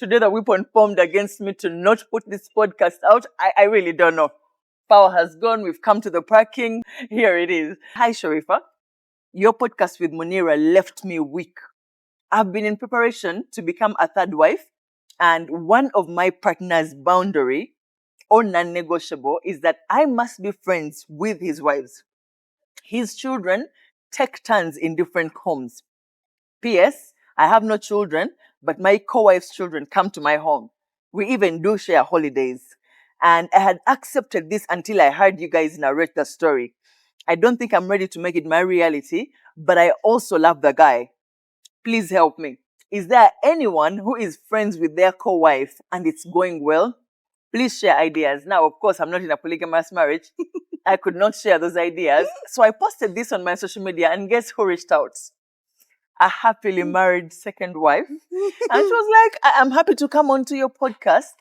today the weapon formed against me to not put this podcast out, I really don't know. Power has gone. We've come to the parking. Here it is. Hi, Sharifa. Your podcast with Munira left me weak. I've been in preparation to become a third wife, and one of my partner's boundary or non-negotiable is that I must be friends with his wives. His children take turns in different homes. P.S. I have no children, but my co-wife's children come to my home. We even do share holidays. And I had accepted this until I heard you guys narrate the story. I don't think I'm ready to make it my reality, but I also love the guy. Please help me. Is there anyone who is friends with their co-wife and it's going well? Please share ideas. Now, of course, I'm not in a polygamous marriage. I could not share those ideas. So I posted this on my social media, and guess who reached out? A happily married second wife. And she was like, I'm happy to come onto your podcast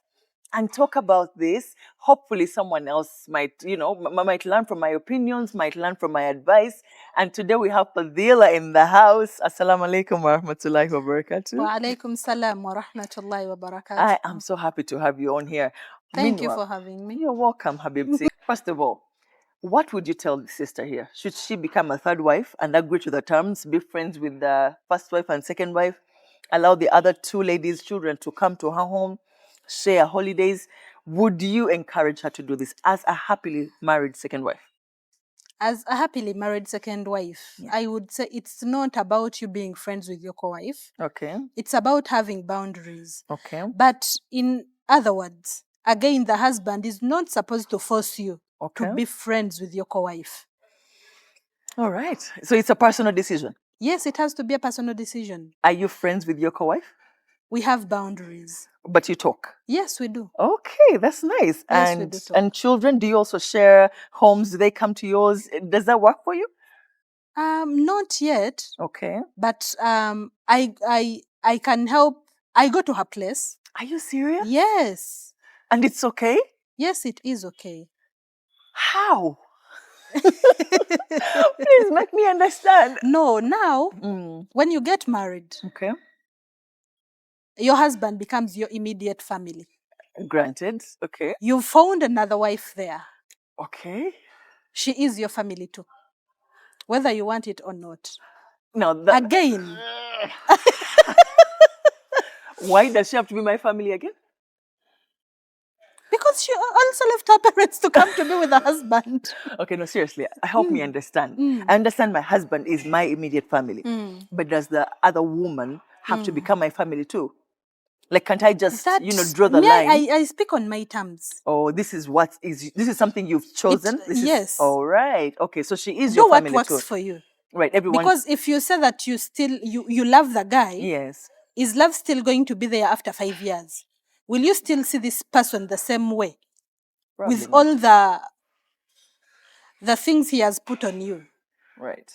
and talk about this. Hopefully someone else might, might learn from my opinions, might learn from my advice. And today we have Fadila in the house. Assalamu alaikum warahmatullahi wabarakatuh. Alaykum salam wa rahmatullahi wa barakatuh. I am so happy to have you on here. Thank you for having me. You're welcome, Habibti. First of all, what would you tell the sister here? Should she become a third wife and agree to the terms, be friends with the first wife and second wife, allow the other two ladies' children to come to her home, share holidays? Would you encourage her to do this as a happily married second wife? As a happily married second wife, Yeah. I would say it's not about you being friends with your co-wife. Okay. It's about having boundaries. Okay. But in other words, again, the husband is not supposed to force you to be friends with your co-wife. All right. So it's a personal decision. Yes, it has to be a personal decision. Are you friends with your co-wife? We have boundaries. But you talk? Yes, we do. Okay, that's nice. Yes, we do talk. And children, do you also share homes? Do they come to yours? Does that work for you? Not yet. Okay. But I can help. I go to her place. Are you serious? Yes. And it's okay? Yes, it is okay. How? Please make me understand. No, now, when you get married, okay, your husband becomes your immediate family. Granted. Okay. You found another wife there. Okay. She is your family too, whether you want it or not. Now, again. Why does she have to be my family again? Because she also left her parents to come to be with her husband. Okay, no, seriously, help me understand. I understand my husband is my immediate family, but does the other woman have to become my family too? Like, can't I just, draw the line? I speak on my terms. Oh, this is something you've chosen? Yes. All right. Okay, so she is your family too. Do what works for you. Right, everyone. Because if you say that you love the guy, yes, is love still going to be there after 5 years? Will you still see this person the same way? Probably with not. all the things he has put on you? Right.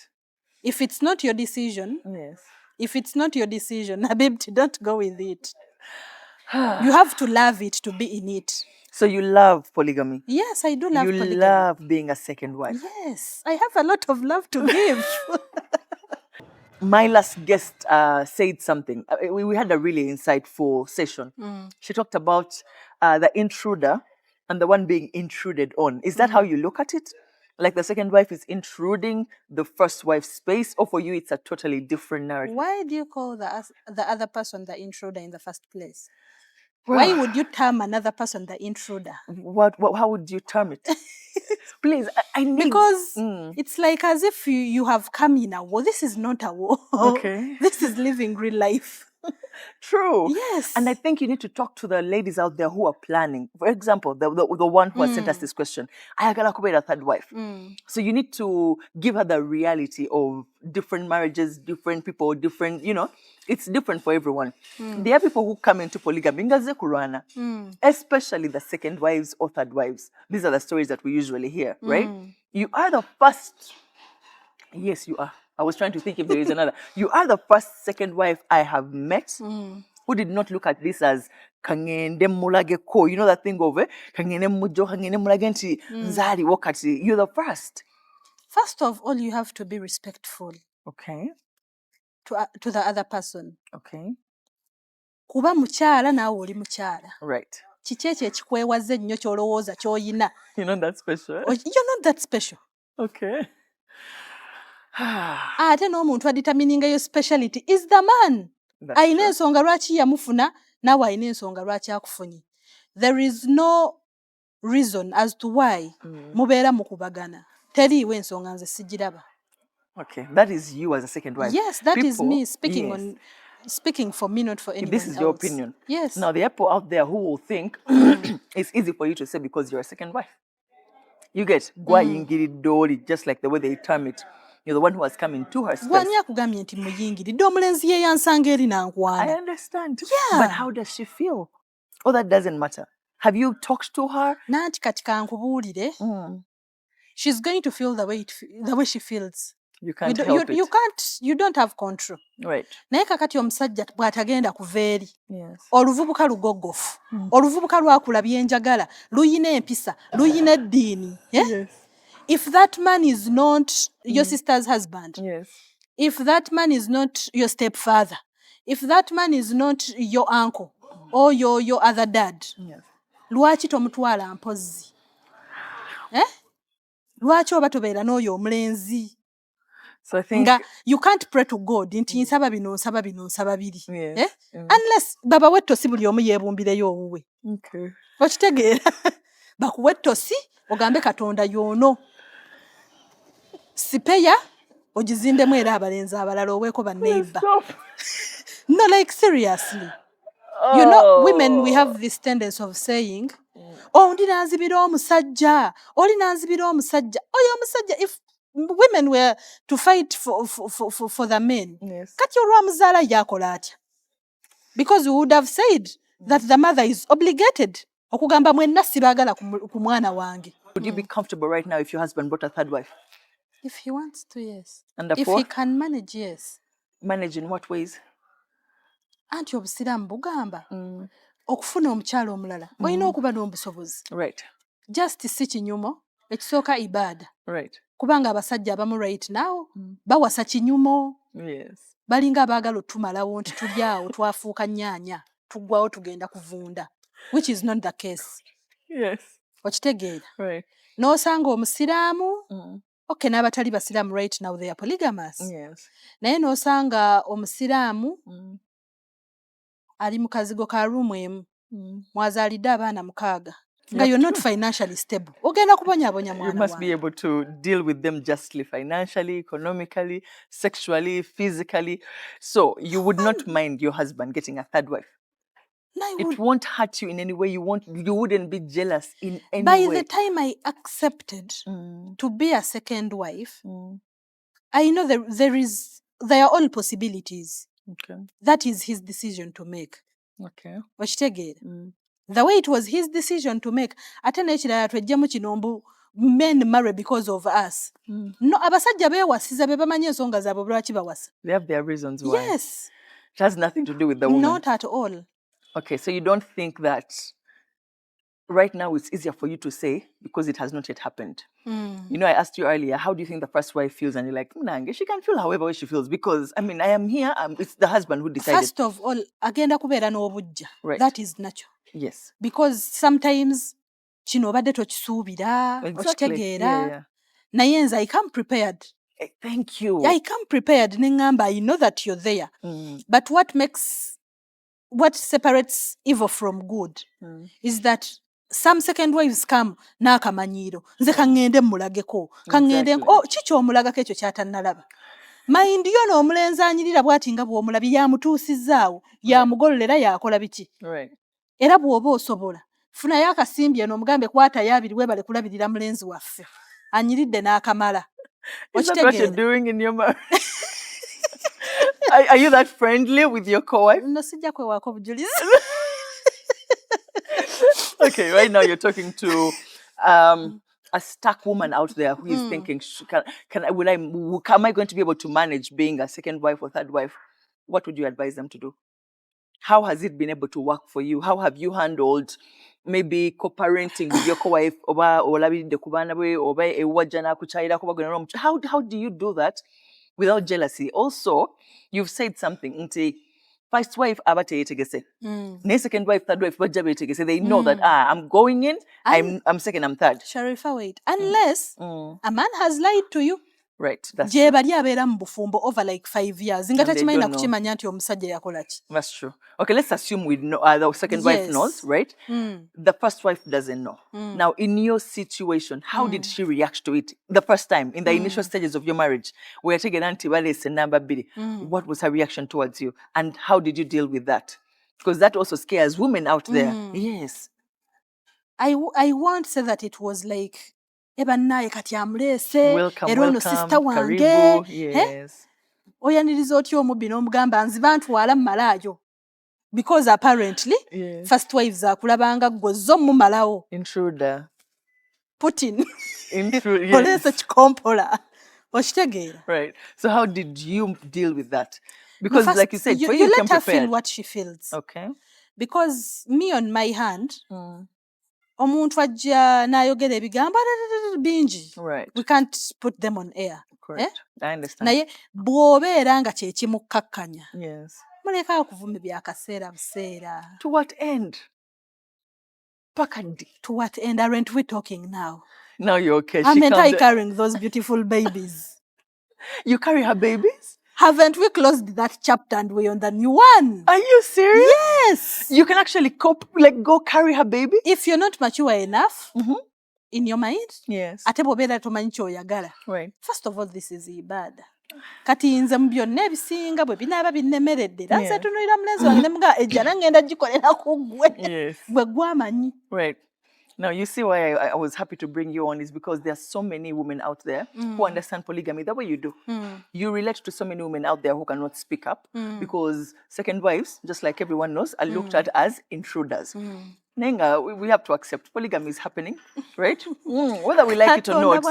If it's not your decision, yes. If it's not your decision, Habibti, don't go with it. You have to love it to be in it. So you love polygamy? Yes, I do love polygamy. You love being a second wife? Yes, I have a lot of love to give. My last guest said something. We had a really insightful session. She talked about the intruder and the one being intruded on. Is that how you look at it? Like the second wife is intruding the first wife's space, or for you it's a totally different narrative? Why do you call the other person the intruder in the first place? Well, why would you term another person the intruder? How would you term it? Please, I need... Because it's like as if you have come in a war. This is not a war. Okay. This is living real life. True. Yes. And I think you need to talk to the ladies out there who are planning. For example, the one who has sent us this question. I got a third wife. So you need to give her the reality of different marriages, different people, different, it's different for everyone. There are people who come into polygamy, especially the second wives or third wives. These are the stories that we usually hear, right? You are the first. Yes, you are. I was trying to think if there is another. You are the first second wife I have met who did not look at this as kangende mulage ko. You know that thing of kangende mujo kangende mulage nti nzali wakati. You're the first. First of all, you have to be respectful. Okay. To the other person. Okay. kuba mukyala naawe oli mukyala. Right. Kiki ekyo ekikwewaza ennyo ky'olowooza ky'oyina? You're not that special. You're not that special. Okay. Ate n'omuntu aditamininga yo speciality is the man. Ayina ensonga lwaki yamufuna, naawe ayina ensonga lwaki akufunye. There is no reason as to why mubeera mukubagana. Teriiwo ensonga nze sigiraba. Okay, that is you as a second wife. Yes, that is me speaking speaking for me, not for anyone else. This is your opinion. Yes. Now, there are people out there who will think it's easy for you to say because you're a second wife. You get dori, just like the way they term it. You're the one who has come into her space. I understand. Yeah. But how does she feel? Oh, that doesn't matter. Have you talked to her? She's going to feel the way she feels. You can't help it. You don't have control. Right. Naye kakati omusajja bw'atagenda kuva eri. Yes. Oluvubuka lugogofu. Oluvubuka lwakula byenjagala. Luyina empisa. Luyina eddiini. Yes. If that man is not your sister's husband. Yes. If that man is not your stepfather. If that man is not your uncle or your other dad. Yes. Lwaki tomutwala mpozzi? Lwaki oba tobeera n'oyo omulenzi? So I think you can't pray to God nti nsaba bino biri. Yes. Unless baba wettosi buli omu yeebumbireyo owuwe. Okay. Okitegeera? Bakuwa ettosi ogambe Katonda y'ono. Sipeya ogizimbemu era abalenzi abalala oweeko banneiba. No, like seriously. Oh. You know, women, we have this tendency of saying, ndi nanzibira omusajja, oli nanzibira omusajja. Oyo omusajja, if women were to fight for the men, yes. Kati olwamuzaala yakola atya? Because we would have said that the mother is obligated okugamba mwenna sibaagala ku mwana wange. Would you be comfortable right now if your husband brought a third wife? If he wants to, yes. And the if fourth? He can manage, yes. Manage in what ways? Anti obusiraamu bugamba okufuna omukyala omulala olina okuba n'obusobozi. Right. Just si kinyumo, ekisooka ibaada. Right. Kubanga abasajja abamu right now bawasa kinyumo. Yes. Balinga abaagala otumalawo nti tulyawo twafuuka nnyaanya tuggwawo tugenda kuvunda, which is not the case. Yes. Okitegeera? Right. N'osanga omusiraamu okay, n'abatali basiraamu right now they are polygamous. Yes. Naye n'osanga omusiraamu ali mu kazigo ka ruumu emu mwazaalidde abaana 6 nga you're not financially stable. Ogenda kubonyabonya mwana wange. You must be able to deal with them justly, financially, economically, sexually, physically. So you would not mind your husband getting a third wife? It won't hurt you in any way. You wouldn't be jealous in any way. By the time I accepted to be a second wife, I know there are all possibilities. Okay. That is his decision to make. Okay. Okitegeera? The way it was his decision to make, ate n'ekirala twejjemu kino mbu men marry because of us. No, abasajja beewasiza be bamanyi ensonga zaabwe lwaki bawasa. They have their reasons why. Yes. It has nothing to do with the woman. Not at all. Okay, so you don't think that right now it's easier for you to say because it has not yet happened. You know, I asked you earlier, how do you think the first wife feels? And you're like, Nange, she can feel however way she feels because, I mean, I am here. It's the husband who decided. First of all, agenda kubeera n'obujja. Right. That is natural. Yes. Because sometimes kino obadde tokisuubira, okitegeera. Yeah. Naye nze I come prepared. Thank you. I come prepared ne ngamba, I know that you're there. But what separates evil from good is that some second wives come n'akamanyiiro. Nze kangende mulageko. Kangende kiki omulagako ekyo kyatannalaba. Mind yo n'omulenzi anyirira bw'ati nga bw'omulabye yamutuusizaawo, yamugololera yakola biki. Right. Era bw'oba osobola funayo akasimbi eno omugambe kwatayo abiri weebale kulabirira mulenzi waffe anyiridde n'akamala. Is that what you're doing in your marriage? Are you that friendly with your co-wife? No, sijja kwewaako bujulizi. Okay, right now you're talking to a stuck woman out there who is thinking, am I going to be able to manage being a second wife or third wife? What would you advise them to do? How has it been able to work for you? How have you handled maybe co-parenting with your co-wife? How do you do that without jealousy? Also, you've said something. First wife aba teyetegese. Naye second wife, third wife bajja beetegese. They know that I'm going in, I'm second, I'm third. Sharifa, wait. Unless a man has lied to you. Right, that's gye true. bali abeera mu bufumbo over like 5 years nga And they takimanyi don't know. nakukimanya nti omusajja yakola ki. That's true. Okay, let's assume we know the second wife Yes. knows, right? The first wife doesn't know. Now, in your situation, how did she react to it the first time in the initial stages of your marriage? Where what was her reaction towards you, and how did you deal with that? Because that also scares women out there. Yes. I won't say that it was like naye kati amuleese era ono sister wange karibu. Yes. oyaniriza otya omubbi n'omugamba nziba ntwala mumalaayo because apparently first wives akulabanga ggwe zo mumalawo intruder Putin intruder oleese kikompola okitegeera. Right. So how did you deal with that? Because first, like you said, you you let came her prepared. feel what she feels. Okay. Because me on my hand omuntu ajja n'ayogera ebigambo bingi. Right. We can't put them on air. Correct. I understand. Naye bw'obeera nga kye kimukkakkanya. Yes. Muleka okuvuma byakaseera buseera. To what end? Pakadi. To what end aren't we talking now? Now you're okay. Aren't I carrying those beautiful babies? You carry her babies? Haven't we closed that chapter and we're on the new one? Are you serious? Yes. You can actually cope, like go carry her baby? If you're not mature enough in your mind, yes. ate bw'obeera tomanyi ky'oyagala. Right. First of all, this is ibada. Kati nze mu byonna ebisinga bwe binaaba binnemeredde era nze tunuulira mulenzi wange ne mugaa ejjana ngenda gikolera ku ggwe gwe gwamanyi. Right. Now, you see why I was happy to bring you on is because there are so many women out there who understand polygamy the way you do. You relate to so many women out there who cannot speak up because second wives, just like everyone knows, are looked at as intruders. Nenga, we have to accept polygamy is happening, right? Whether we like it or not.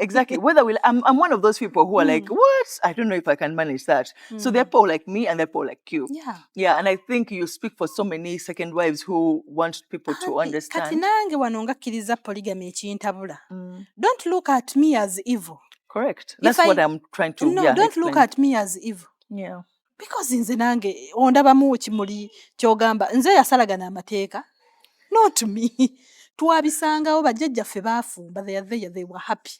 Exactly. Whether I'm one of those people who are like, what? I don't know if I can manage that. So they're poor like me and they're poor like you. Yeah. Yeah, and I think you speak for so many second wives who want people to understand. Kati nange wano ngakkiriza polygamy ekintabula. Don't look at me as evil. Correct. That's what I'm trying to don't explain. Look at me as evil. Yeah. Because nze nange ondabamu kimuli kyogamba nze yasalagana amateeka. Not me. Twabisangawo bajjajjaffe baafumba they were happy.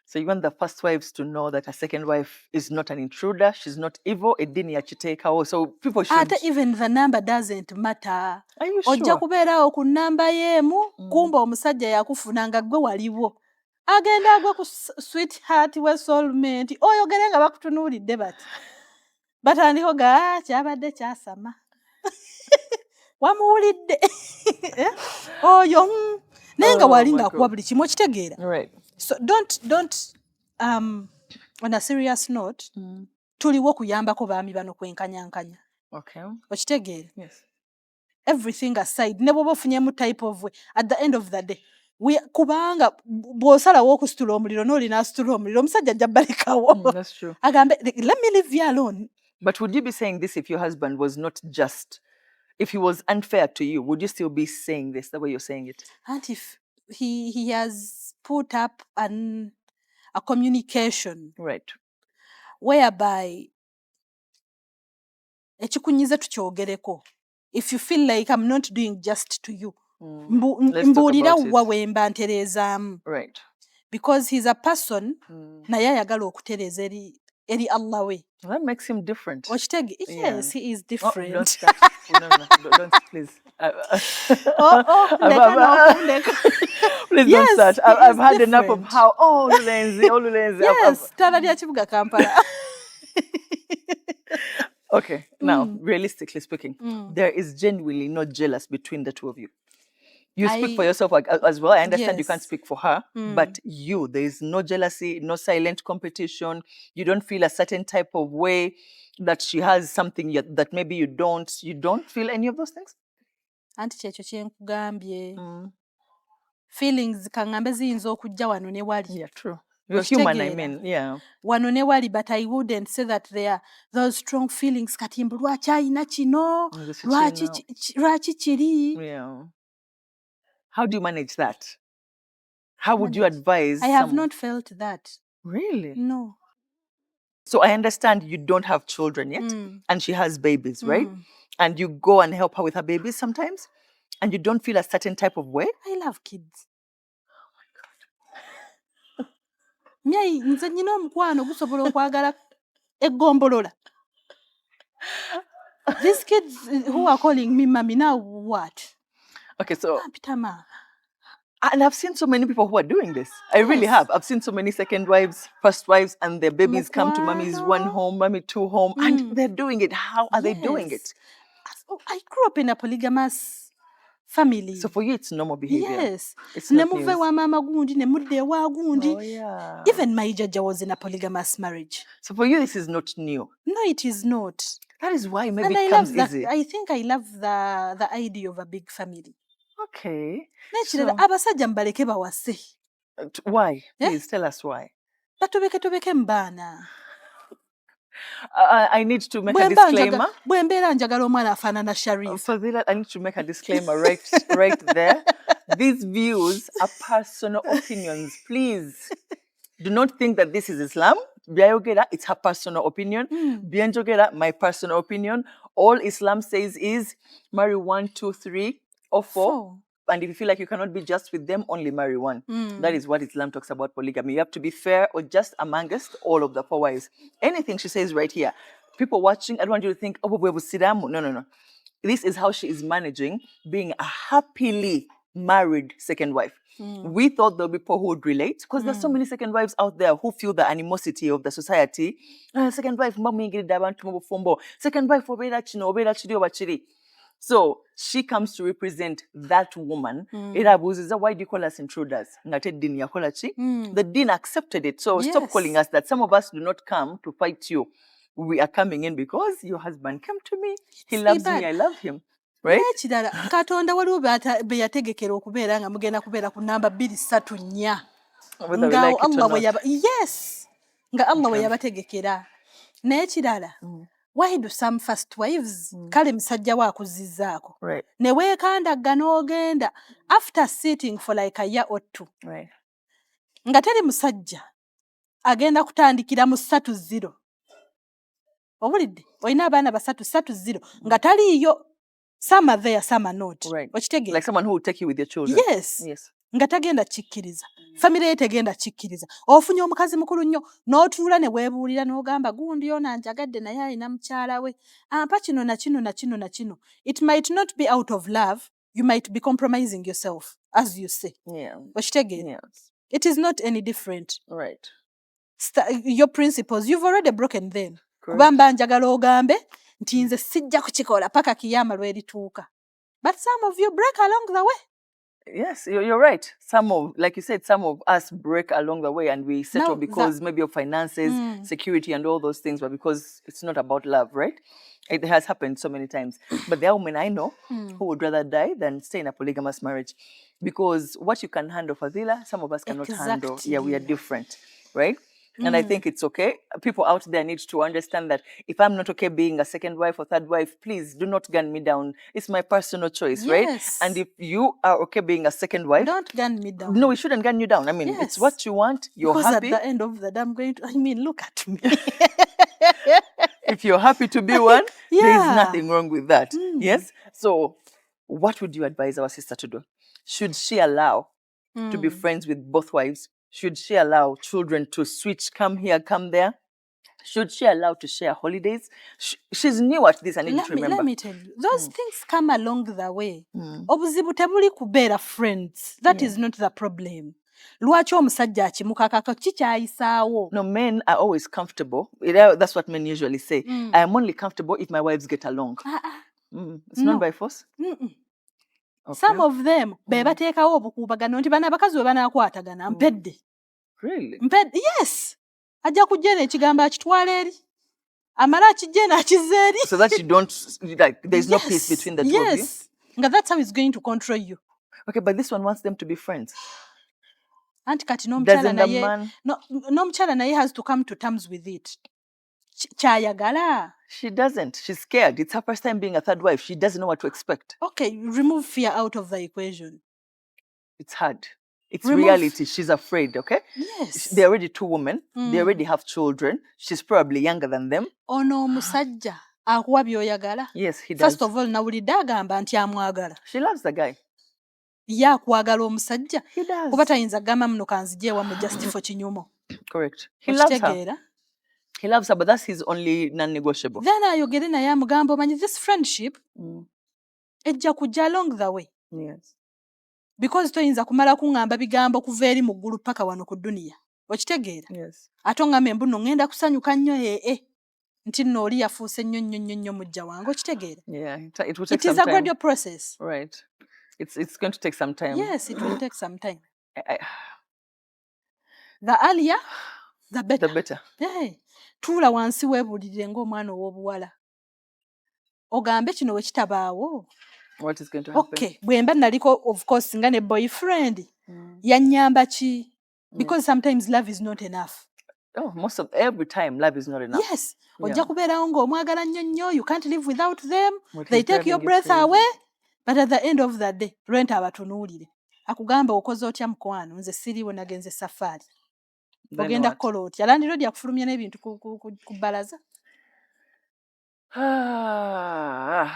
So you want the first wives to know that a second wife is not an intruder, she's not evil, edini yachiteekawo. So people should... even the number doesn't matter. Are you sure? Ojja kubeerawo ku nnamba y'emu kumba omusajja yakufuna nga ggwe waliwo. Agenda agwa ku sweetheart we soulmate oyogere nga bakutunuulidde bati. Batandiko kyabadde kyasama. Wamuwulidde. Oyo naye nga walinga akuwa buli kimu okitegeera. Right. So don't on a serious note tuliwo kuyambako baami bano kwenkanyankanya. Okay. Okitegeera. Yes. Everything aside ne bwoba ofunyemu type of way at the end of the day kubanga bw'osalawo okusitula omuliro n'olina asitula omuliro omusajja ajja balekawo. That's true. Agambe let me leave you alone. But would you be saying this if your husband was not just, if he was unfair to you, would you still be saying this the way you're saying it? And if he has put up a communication, right, whereby ekikunyize tukyogereko. If you feel like I'm not doing just to you, mbuulira wa wemba ntereezaamu. Right. Because he's a person naye ayagala okutereeza eri Allah we. That makes him different. Yes, he is different. Don't start. Don't, please. Please yes, don't start. I've had different. Enough of how, Lulenzi. Yes, Taradia Chibuga Kampala. Okay, now, realistically speaking, there is genuinely no jealous between the two of you. You speak for yourself as well. I understand you can't speak for her, but there is no jealousy, no silent competition. You don't feel a certain type of way that she has something that maybe you don't. You don't feel any of those things? Anti kyekyo kye nkugambye. Feelings kangambe ziyinza okujja wano ne wali. Yeah, true. You're human, I mean, yeah. Wano ne wali, but I wouldn't say that there are those strong feelings. Kati mbu lwaki ayina kino, lwaki kiri. Yeah. How do you manage that? How would you advise? I have not felt that. Really? No. So I understand you don't have children yet, and she has babies, right? And you go and help her with her babies sometimes, and you don't feel a certain type of way. I love kids. Nyai nze nyina omukwano gusobola okwagala eggombolola. These kids who are calling me mommy now what? Okay, so Pitama. and I've seen so many people who are doing this. I really have. I've seen so many second wives, first wives, and their babies come to mommy's one home, mommy two home, and they're doing it. How are they doing it? I grew up in a polygamous family. So for you, it's normal behavior. Yes. It's not news. Oh, yeah. Even my jaja was in a polygamous marriage. So for you, this is not new. No, it is not. That is why maybe and it comes easy. I think I love the idea of a big family. Okay. Abasajja mbaleke bawase. Why? Please tell us why. Batobeke mbana. I need to make a disclaimer. Bwembeera njagala omwana afaanana Sharif. Fadila, I need to make a disclaimer right there. These views are personal opinions. Please do not think that this is Islam. Biayogera, it's her personal opinion. Bianjogera, my personal opinion. All Islam says is marry 1, 2, 3, or 4. And if you feel like you cannot be just with them, only marry one. That is what Islam talks about polygamy. You have to be fair or just amongst all of the 4 wives. Anything she says right here. People watching, I don't want you to think, oh, we're Sidamu. No. This is how she is managing being a happily married second wife. We thought there'll be people who would relate because there's so many second wives out there who feel the animosity of the society. Second wife, second wife, so she comes to represent that woman. Why do you call us intruders? The deen accepted it. So stop calling us that. Some of us do not come to fight you. We are coming in because your husband came to me. He loves me, I love him. Right? Katonda waliwo be yategekera okubeera nga mugenda kubeera ku namba 2-3-4. Nga Allah we yes. Nga Allah we yabategekera. Naye kirala. Why do some first wives kale musajja wa kuzizzaako? Right. Ne weekandagga n'ogenda after sitting for like a year or 2. Right. Nga teri musajja agenda kutandikira mu 3-0. Obulidde olina abaana 3-0 nga taliiyo. Some are there, some are not. Right. Like someone who will take you with your children. Yes. Nga tagenda kikkiriza. Family ye tegenda kikkiriza. Ofunye omukazi mukulu nnyo n'otuula ne weebuulira n'ogamba gundi ono anjagadde naye alina mukyala we. Ampa kino na kino. It might not be out of love. You might be compromising yourself, as you say. Yeah. Yes. It is not any different. Right. Your principles, you've already broken them. Kubamba njagala ogambe nti nze sijja kukikola paka kiyama lwerituuka. But some of you break along the way. Yes, you're right. Like you said, some of us break along the way and we settle because maybe of finances, security and all those things, but because it's not about love, right? It has happened so many times. But there are women I know who would rather die than stay in a polygamous marriage. Because what you can handle, Fadila, some of us cannot handle. Yeah, we are different, right? And I think it's okay. People out there need to understand that if I'm not okay being a second wife or third wife, please do not gun me down. It's my personal choice, right? And if you are okay being a second wife, don't gun me down. No, we shouldn't gun you down. I mean, it's what you want. You're because happy. At the end of the day, I'm going to, look at me. If you're happy to be one, there's nothing wrong with that. Yes? So what would you advise our sister to do? Should she allow to be friends with both wives? Should she allow children to switch, come here, come there? Should she allow to share holidays? She's new at this, I need to remember. Let me tell you, those things come along the way. Obuzibu tebuli kubeera friends. That is not the problem. Lwaki omusajja akimukakako kikyayisaawo? No, men are always comfortable. That's what men usually say. I am only comfortable if my wives get along. It's not by force? Okay. Some of them, bebateekawo obukuubagano nti bano abakazi we banaakwatagana mpedde. Really? Mpedde, yes. Ajja kujja n'ekigambo akitwala eri. Amala akijja n'akizza eri. So that you don't, like, there's no peace between the two of you? Yes. That's how he's going to control you. Okay, but this one wants them to be friends. Anti kati n'omukyala naye has to come to terms with it. Kyayagala. She doesn't. She's scared. It's her first time being a third wife. She doesn't know what to expect. Okay, remove fear out of the equation. It's hard. It's reality. She's afraid, okay? Yes. They're already 2 women. They already have children. She's probably younger than them. Ono omusajja akuwa by'oyagala. Yes, he does. First of all, nawulidde agamba nti amwagala. She loves the guy. Ye akwagala omusajja. He does. Kuba tayinza gamba muno kanzije ewammwe just for kinyumo. Correct. He loves her. He loves her, but that's his only non-negotiable. Then ayogere naye amugamba omanyi this friendship ejja kujja along the way. Yes. Because toyinza kumala kuŋŋamba bigambo kuva eri mu ggulu paka wano ku duniya. Okitegeera? Yes. Ate oŋŋamba embuno ŋŋenda kusanyuka nnyo nti nno oli yafuuse nnyo mujja wange. Okitegeera? Yeah, it will take some time. It is a gradual process. Right. It's going to take some time. Yes, it will take some time. The earlier, the better. The better. Hey. Tuula wansi weebulirire ng'omwana ow'obuwala. Ogambe kino we kitabaawo. What is going to happen? Okay, bwemba naliko of course nga ne boyfriend. Yannyamba ki? Because sometimes love is not enough. Oh, every time love is not enough. Yes. Ojja kubeerawo ng'omwagala nnyo, you can't live without them. They take your breath crazy. away. But at the end of the day, lwenta abatunuulire. Akugamba okoze otya mukwano, nze siriiwo nagenze safari. Ogenda kukola otya? Landiroodi yakufulumya n'ebintu ku bbalaza.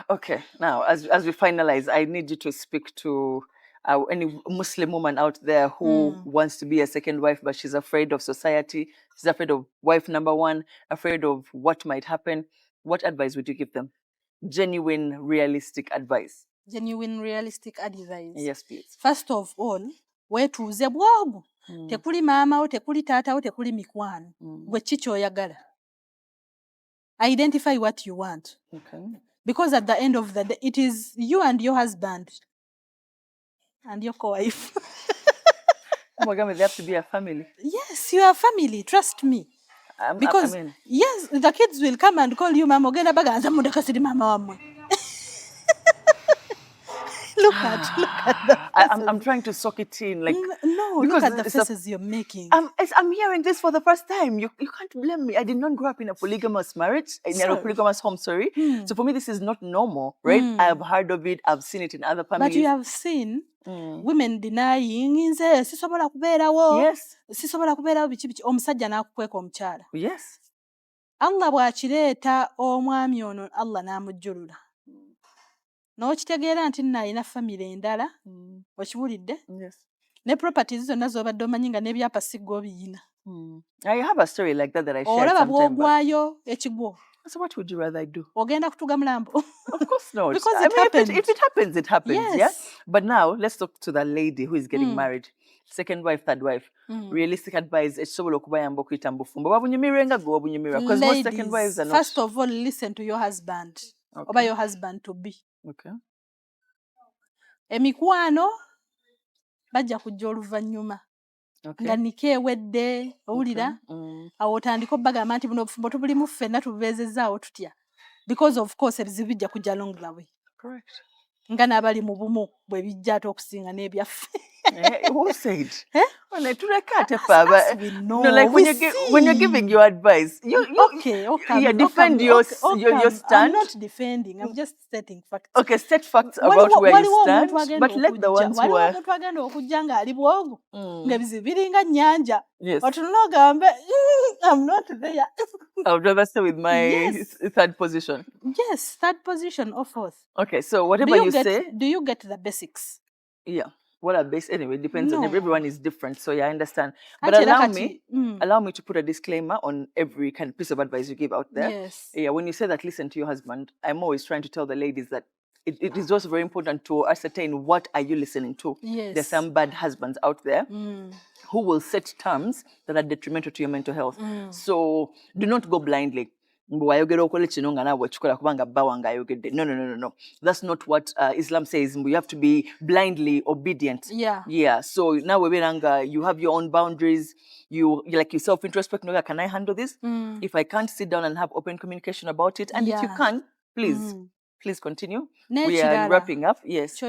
Okay, now as we finalize, I need you to speak to any Muslim woman out there who wants to be a second wife, but she's afraid of society. She's afraid of wife number 1, afraid of what might happen. What advice would you give them? Genuine, realistic advice. Genuine, realistic advice. Yes, please. First of all, wetuuze bwogu. Tekuli maamawo, tekuli taatawo, tekuli mikwano. Gwe ki ky'oyagala? Identify what you want. Okay. Because at the end of the day, it is you and your husband and your co-wife. Oh my God, they have to be a family. Yes, you are a family. Trust me. Because yes, the kids will come and call you mama. Ogenda baganza muda kasiri mama wamwe. Look at the I'm trying to soak it in. Like no, look at the faces you're making. I'm hearing this for the first time. You can't blame me. I did not grow up in a polygamous marriage, in a polygamous home, sorry. So for me, this is not normal, right? I've heard of it. I've seen it in other families. But you have seen women denying, nze sisobola kubeerawo. Yes. Sisobola kubeerawo biki omusajja n'akukweka omukyala. Yes. Allah bw'akireeta omwami ono Allah n'amujjulula. N'okitegeera nti nno alina famire endala. Okiwulidde? Yes. Ne properties zonna z'obadde omanyi nga n'ebyapa siggo obiyina. I have a story like that I shared olaba sometime back. bw'ogwayo ekigwo. So what would you rather I do? Ogenda kutuga mulambo. Of course not. Because I it mean, happened. if it happens, it happens. Yes. Yeah. But now let's talk to the lady who is getting married. Second wife, third wife. Realistic advice. Ekisobola okubayamba okuyita mu bufumbo. Babunyumirwenga go babunyumira. Because most second wives are not. First of all, listen to your husband. Okay. Oba your husband to be. Okay. Emikwano bajja kujja oluvannyuma. Okay. Nga niko ewedde owulira awo otandika obbagamba nti buno obufumbo tubulimu ffenna tububeezezaawo tutya. Because of course ebizibu bijja kujja along the way. Correct. Nga n'abali mu bumu bwe bijja ate okusinga n'ebyaffe. Who said? No, like when you're giving your advice, you defend your stand. I'm not defending. I'm just setting facts. Okay, set facts about where you stand, but let the ones who are. Omuntu agenda okujja ng'ali bwogu ng'ebizibu biringa nnyanja. Yes. Otunula ogambe I'm not there. I would rather stay with my third position. Yes, third position or fourth. Okay, so whatever you say. Do you get the basics? Yeah. What are base anyway? Depends on everyone is different, so yeah, I understand. But allow me to put a disclaimer on every kind of piece of advice you give out there. Yes. Yeah, when you say that, listen to your husband. I'm always trying to tell the ladies that it is also very important to ascertain what are you listening to. Yes. There's some bad husbands out there who will set terms that are detrimental to your mental health. So do not go blindly. No. That's not what Islam says. You have to be blindly obedient. Yeah. So now you have your own boundaries. You self-introspect. Can I handle this? If I can't sit down and have open communication about it, and if you can, please continue. We are wrapping up. Yes.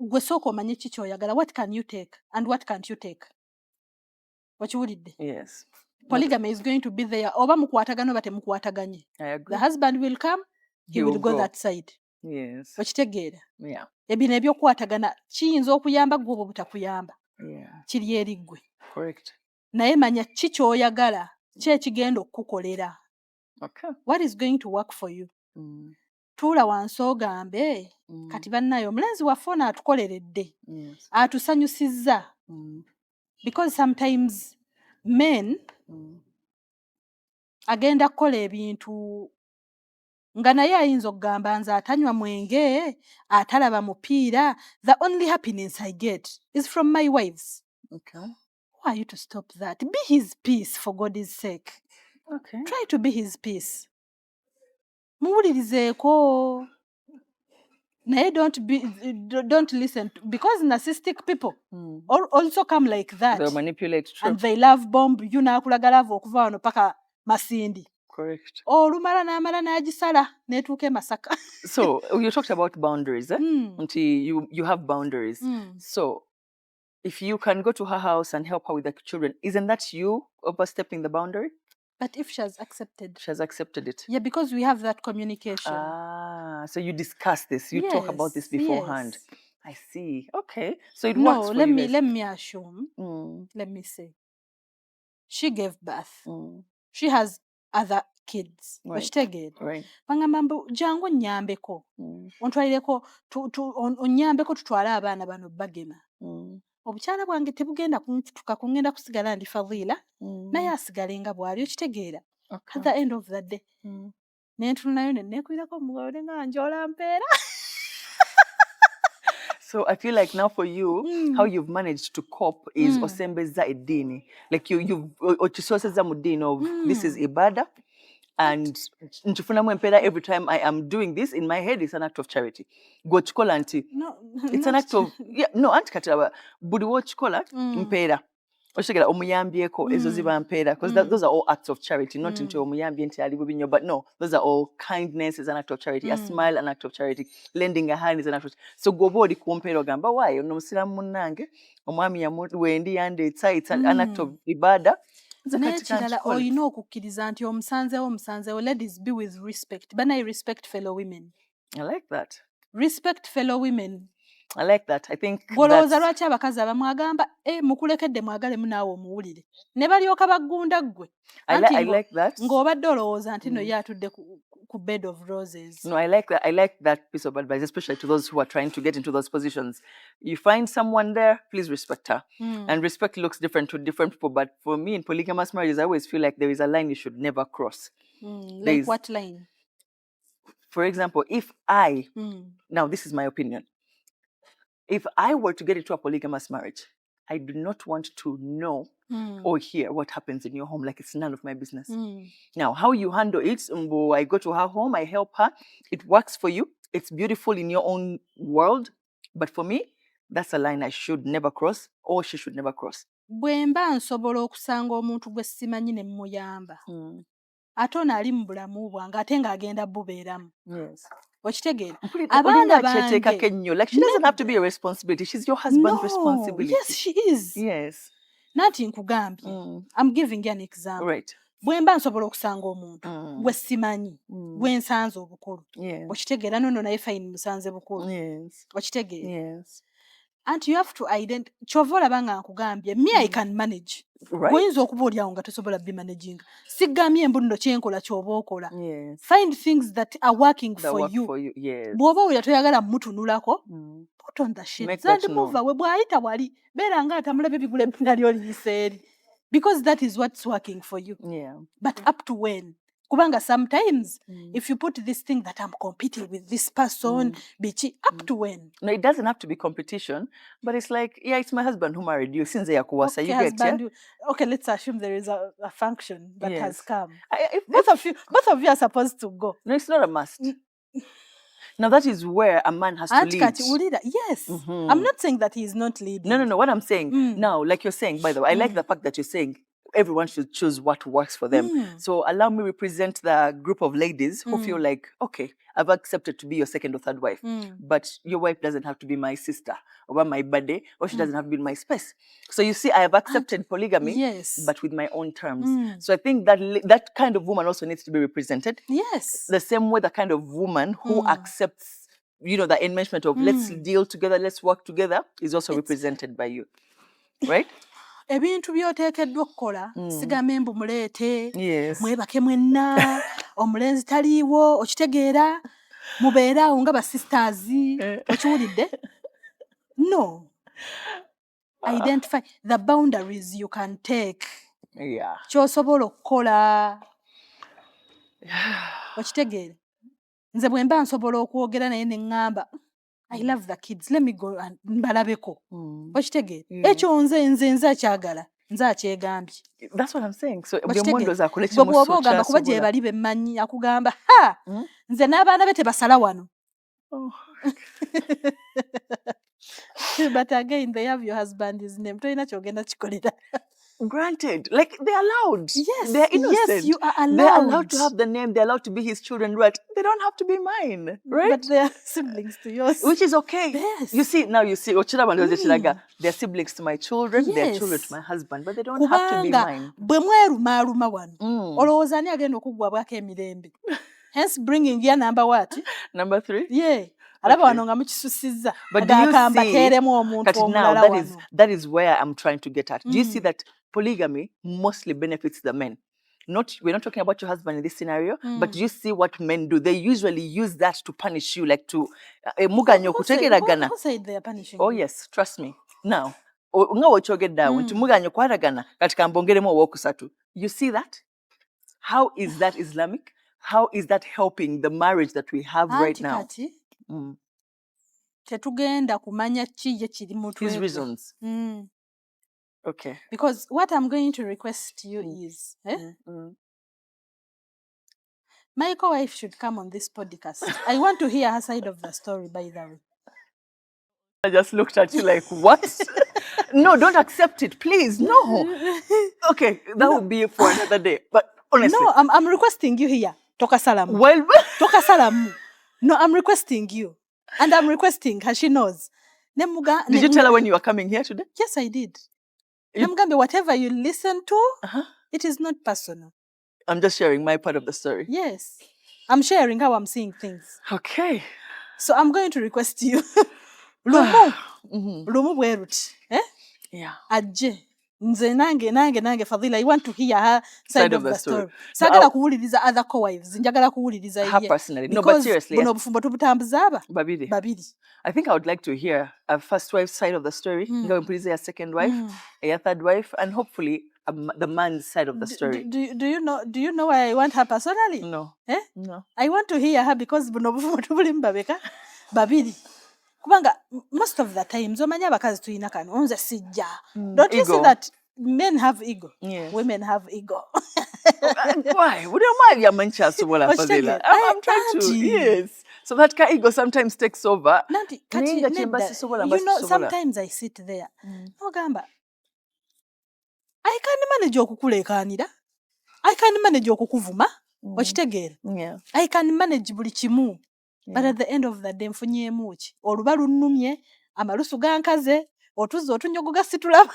Gwe sooka omanye ki ky'oyagala. What can you take and what can't you take? Yes. Polygamy is going to be there. Oba mukwatagana oba temukwataganye. I agree. The husband will come, he will go that side. Yes. Okitegeera? Yeah. Ebino ebyokukwatagana kiyinza okuyamba gwe oba butakuyamba. Yeah. Kiri eri ggwe. Correct. Naye manya ki ky'oyagala, ki ekigenda okukukolera. Okay. What is going to work for you? Tuula wansi ogambe, kati bannaye omulenzi waffe ono atukoleredde. Yes. Atusanyusizza. Because sometimes men agenda kukola ebintu nga naye ayinza okugamba nze atanywa mwenge, atalaba mupiira. The only happiness I get is from my wives. Okay. Who are you to stop that? Be his peace, for God's sake. Okay. Try to be his peace. Muwulirizeeko. Naye don't listen to, because narcissistic people also come like that. They'll manipulate. True. And they love bomb. Nakulaga love okuva wano paka Masindi. Correct. Olumala n'amala n'agisala n'etuuka e Masaka. So you talked about boundaries, eh? Until you have boundaries. So if you can go to her house and help her with the children, isn't that you overstepping the boundary? But if she has accepted. She has accepted it. Yeah, because we have that communication. So you discuss this. You talk about this beforehand. Yes. I see. Okay. So it works for you guys. Let me assume. Let me say. She gave birth. She has other kids. Right. Right. Bangamba jangu nnyambeko. Ontwalireko onnyambeko tutwale abaana bano bagema. Obukyala bwange tebugenda kunfutuka kungenda kusigala ndi Fadhila. Naye asigale nga bwali okitegeera. At the end of the day. Nentunayo nenekwirako omugole nga njola mpeera. So I feel like now for you, how you've managed to cope is osembeza edini. Like you've ochisoseza mu dini of this is ibada. And nchifuna mwempera every time I am doing this in my head, it's an act of charity. Gochikola anti. No, it's an act of anti kataba budi wochikola mpera. Oshigala omuyambyeko ezo ziba mpera because those are all acts of charity, not into omuyambye nti ali bubinyo, but no, those are all kindness is an act of charity, a smile an act of charity, lending a hand is an act of charity. So gobodi kumpera gamba why ono musiramu munnange omwami wendi yande it's an act of ibada. Nekirala olina okukkiriza nti omusanzewo. Ladies, be with respect. Bana respect fellow women. I like that. Respect fellow women. I like that. I think golowooza lwaki abakazi abamwagamba mukulekedde mwagalemu naawe omuwulire ne balyoka baggunda ggwe. I like that. Ng'obadde olowooza nti no ye atudde ku bed of roses. No, I like that. I like that piece of advice, especially to those who are trying to get into those positions. You find someone there, please respect her. And respect looks different to different people. But for me, in polygamous marriages, I always feel like there is a line you should never cross. Like what line? For example, if I, now this is my opinion, if I were to get into a polygamous marriage, I do not want to know or hear what happens in your home. Like it's none of my business. Now, how you handle it, I go to her home, I help her. It works for you. It's beautiful in your own world. But for me, that's a line I should never cross or she should never cross. Bwe mba nsobola okusanga omuntu gwe simanyi ne mmuyamba. Ate ono ali mu bulamu bwange ate ng'agenda bubeeramu. Yes. Okitegeera? Abaana bange. Like she doesn't have to be a responsibility. She's your husband's responsibility. Yes, she is. Yes. Nanti nkugambye. I'm giving you an example. Right. Bwe mba nsobola okusanga omuntu gwe simanyi gwe nsanze obukulu. Okitegeera nono naye fine musanze bukulu. Yes. Okitegeera? Yes. And you have to identify. Kyova olaba nga nkugambye, me I can manage. Right. Goyinza okuba olyawo nga tosobola managing. Sigambye mbuno kyenkola kyoba okola. Yes. Find things that are working that for work you. For you. Yes. Bw'oba olya toyagala mutunulako, put on the shit. Make that move away. Bw'ayita wali beera nga atamulabye bigula ebbina ly'oliyiseeri. Because that is what's working for you. Yeah. But up to when? Kubanga sometimes if you put this thing that I'm competing with this person, bichi, up to when? No, it doesn't have to be competition, but it's like, yeah, it's my husband who married you. Since yakuwasa, okay, you get husband, okay, let's assume there is a function that has come. Both of you are supposed to go. No, it's not a must. Now that is where a man has to lead. Yes. I'm not saying that he is not leading. No. What I'm saying now, like you're saying, by the way, I like the fact that you're saying everyone should choose what works for them. So allow me represent the group of ladies who feel like, okay, I've accepted to be your second or third wife, but your wife doesn't have to be my sister or my buddy, or she doesn't have to be in my space. So you see, I have accepted polygamy, but with my own terms. So I think that that kind of woman also needs to be represented. Yes. The same way the kind of woman who accepts the enmeshment of let's deal together, let's work together is also represented by you, right? Ebintu byoteekeddwa okukola sigame mbu muleete Yes. mwebake mwenna omulenzi taliiwo okitegeera mubeere awo nga basisters okiwulidde. No, identify the boundaries you can take. Yeah. Ky'osobola okukola okitegeere. Nze bwe mba nsobola okwogera naye ne ŋŋamba I love the kids, let me go and mbalabeko. Okitegeere. Ekyo nze akyagala nze akyegambye. That's what I'm saying. So Bwe bw'oba ogamba kuba gye bali bemmanyi akugamba nze n'abaana be tebasala wano. But again, they have your husband's name. Toyina kyogenda kikolera. Granted, like they're allowed. Yes, they're innocent. Yes, you are allowed. They're allowed to have the name. They're allowed to be his children, but they don't have to be mine, right? But they are siblings to yours, which is okay. Yes. You see, they're siblings to my children. Yes. They're children to my husband, but they don't have to be mine. Bwe mwerumaaluma wano olowooza ani agenda okuggwabwako emirembe. Hence bringing your number what? Number 3. Yeah. Alaba wano nga mukisusizza. But do you see that is where I'm trying to get at. Do you see that polygamy mostly benefits the men? We're not talking about your husband in this scenario, but do you see what men do? They usually use that to punish you, like to Who said they are punishing Oh you? yes, trust me. Now, you see that? How is that Islamic? How is that helping the marriage that we have right now? Tetugenda kumanya ki kiri mutwe. His reasons. Okay. Because what I'm going to request to you is, my co-wife should come on this podcast. I want to hear her side of the story, by the way. I just looked at you like, what? No, don't accept it, please. No. Okay, that would be for another day. But honestly. No, I'm requesting you here. Toka salamu. Well, Toka salamu. No, I'm requesting you. And I'm requesting her, she knows. Did you tell her when you were coming here today? Yes, I did. Whatever you listen to, it is not personal. I'm just sharing my part of the story. Yes. I'm sharing how I'm seeing things. Okay. So I'm going to request you. Lumu bweruti. Yeah. Ajje. Nze nange Fadila, I want to hear her side of the story. Sagala kuwuliriza other co-wives. Njagala kuwuliriza her personally. No, but seriously. Buno bufumbo tubutambuza aba? Babiri. I think I would like to hear a first wife's side of the story. A second wife, a third wife, and hopefully the man's side of the story. Do you know why I want her personally? No. No. I want to hear her because buno bufumbo tubuli mbabeka babiri. Kubanga most of the times omanya abakazi tuyina kano nze sijja. Don't you see that men have ego? Yes. Women have ego. Why? I'm trying to. Yes. So that ego sometimes takes over. Sometimes I sit there. Ogamba, I can manage okukulekanira. I can manage okukuvuma. Okitegeera. Yeah. I can manage buli kimu. But at the end of the day mfunyeemu ki? Oluba lunnumye, amalusu gankaze, otuzo otunyogoga situlaba.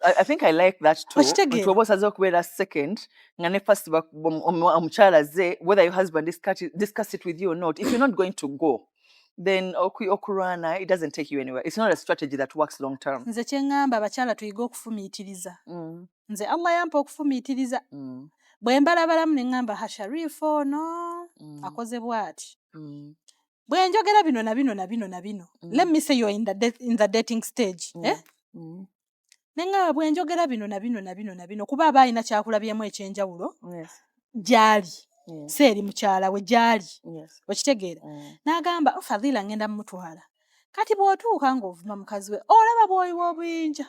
I think I like that too. Tuobosaze okubeera second, nga ne first omukyala ze, whether your husband discuss it with you or not, if you're not going to go, then okurana, it doesn't take you anywhere. It's not a strategy that works long term. Nze kyengamba abakyala tuyiga okufumiitiriza. Nze Allah yampa okufumiitiriza. Bwe mbalabalamu ne ngamba Hasharifa ono akoze bw'ati. Bwe njogera bino na bino. Let me say you're in the dating stage. Nenga bwe njogera bino na bino kuba aba alina kyakulabyemu ekyenjawulo. Gyali. Seeri mukyala we gyali. Okitegeera. N'agamba Fadila ngenda mutwala. Kati bw'otuuka ng'ovuma mukazi we olaba bw'oyiwa obuyinja.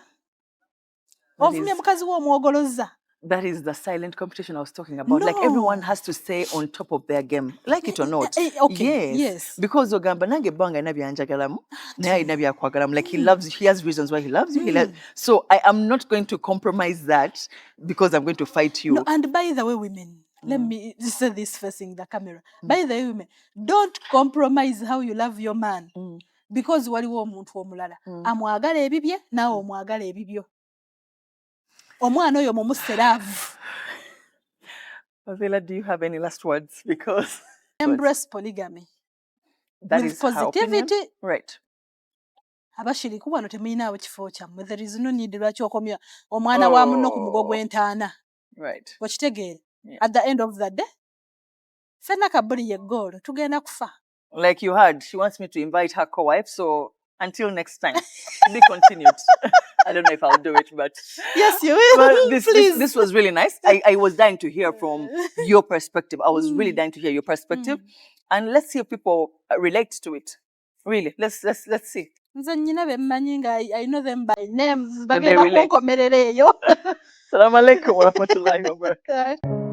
Ovumye mukazi we omwogolozza. That is the silent competition I was talking about. No. Like everyone has to stay on top of their game, like it or not. Okay. Yes. Because ogamba nange banga nabyanjagalamu, naye nabyakwagalamu. Like he has reasons why he loves you. So I am not going to compromise that because I'm going to fight you. No, and by the way, women, let me say this facing the camera. By the way, women, don't compromise how you love your man. Because waliwo omuntu omulala. Amwagala ebibye, nawe omwagala ebibyo. Omwana oyo mumuseraavu. Fadila, do you have any last words? Because embrace polygamy. That with is her opinion. positivity. Right. Abashiriku wano temulinaawo kifo kyammwe. There is no need lwaki okomya omwana wa munno ku mugo gw'entaana. Right. Okitegeera. Yeah. At the end of the day, ffenna kabuli ye goal, tugenda kufa. Like you heard, she wants me to invite her co-wife. So until next time, be continued. I don't know if I'll do it, but Yes, you will. well, Please. this was really nice. I was dying to hear from your perspective. I was really dying to hear your perspective, and let's see if people relate to it. Really, let's see. Nze nnyina be mmanyi nga I know them by names. Then they Bagenda relate. kunkomerera eyo. Assalamu alaikum warahmatullahi wabarakatuh.